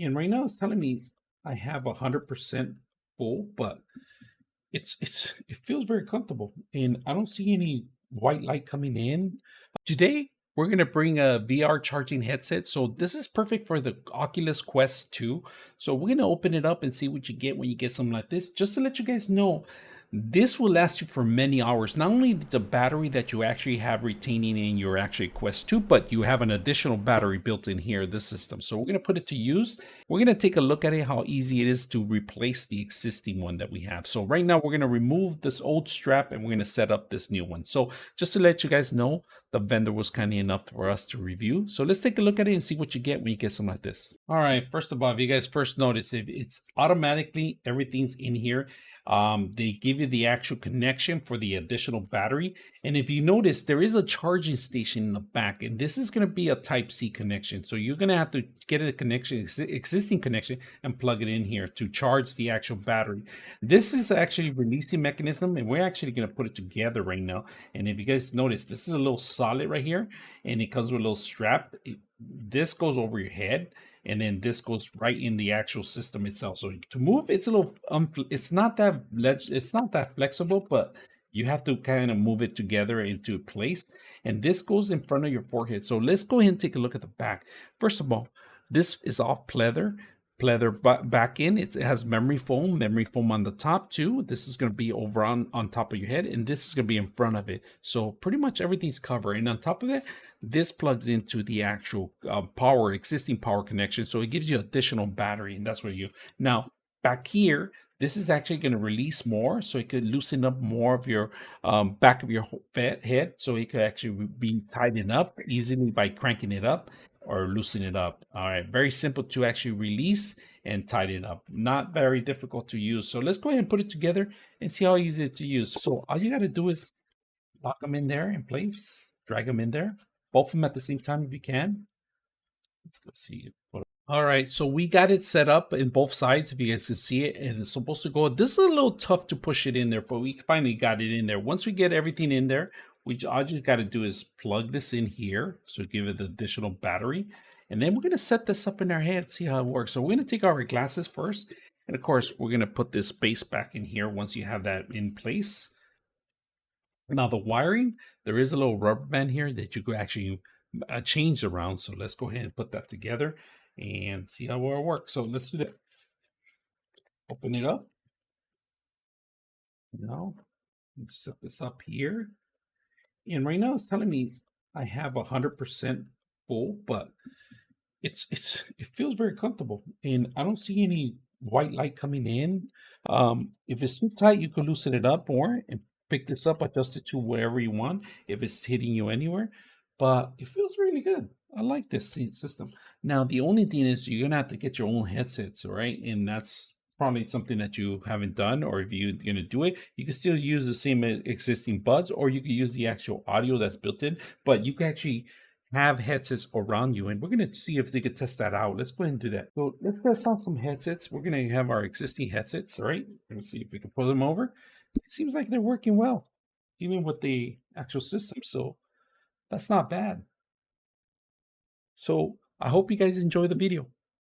And right now it's telling me I have 100% full, but it feels very comfortable, and I don't see any white light coming in. Today we're gonna bring a VR charging headset, so this is perfect for the Oculus Quest 2. So we're gonna open it up and see what you get when you get something like this. Just to let you guys know, this will last you for many hours. Not only the battery that you actually have retaining in your actual Quest 2, but you have an additional battery built in here, this system. So we're going to put it to use. We're going to take a look at it, how easy it is to replace the existing one that we have. So right now we're going to remove this old strap and we're going to set up this new one. So just to let you guys know, the vendor was kind enough for us to review. So let's take a look at it and see what you get when you get something like this. All right, first of all, if you guys first notice, if it's automatically, everything's in here. They give you the actual connection for the additional battery. And if you notice, there is a charging station in the back, and this is going to be a Type-C connection. So you're going to have to get a connection, existing connection, and plug it in here to charge the actual battery. This is actually releasing mechanism, and we're actually going to put it together right now. And if you guys notice, this is a little solid right here, and it comes with a little strap. This goes over your head, and then this goes right in the actual system itself. So to move, it's a little it's not that flexible, but you have to kind of move it together into place. And this goes in front of your forehead. So let's go ahead and take a look at the back. First of all, this is all pleather back in. It has memory foam on the top too. This is going to be over on top of your head, and this is going to be in front of it. So pretty much everything's covered. And on top of it, this plugs into the actual existing power connection. So it gives you additional battery, and that's where you now back here. This is actually going to release more, so it could loosen up more of your back of your head, so it could actually be tightened up easily by cranking it up or loosen it up. All right, very simple to actually release and tighten it up. Not very difficult to use. So let's go ahead and put it together and see how easy it is to use. So all you got to do is lock them in there in place, drag them in there, both of them at the same time if you can. Let's go see it. All right, so we got it set up in both sides, if you guys can see it, and it's supposed to go. This is a little tough to push it in there, but we finally got it in there. Once we get everything in there, all you got to do is plug this in here, so give it the additional battery, and then we're going to set this up in our head, see how it works. So we're going to take our glasses first, and of course, we're going to put this base back in here once you have that in place. Now the wiring, there is a little rubber band here that you could actually change around. So let's go ahead and put that together and see how it works. So let's do that. Open it up. Now, set this up here. And right now it's telling me I have 100% full, but it feels very comfortable, and I don't see any white light coming in. If it's too tight, you can loosen it up more and pick this up, adjust it to wherever you want if it's hitting you anywhere. But it feels really good. I like this system. Now the only thing is you're gonna have to get your own headsets, all right? And that's probably something that you haven't done, or if you're gonna do it, you can still use the same existing buds, or you can use the actual audio that's built in, but you can actually have headsets around you, and we're going to see if they could test that out. Let's go ahead and do that. So let's test out some headsets. We're going to have our existing headsets, all right? Let's see if we can pull them over. It seems like they're working well, even with the actual system, so that's not bad. So I hope you guys enjoy the video.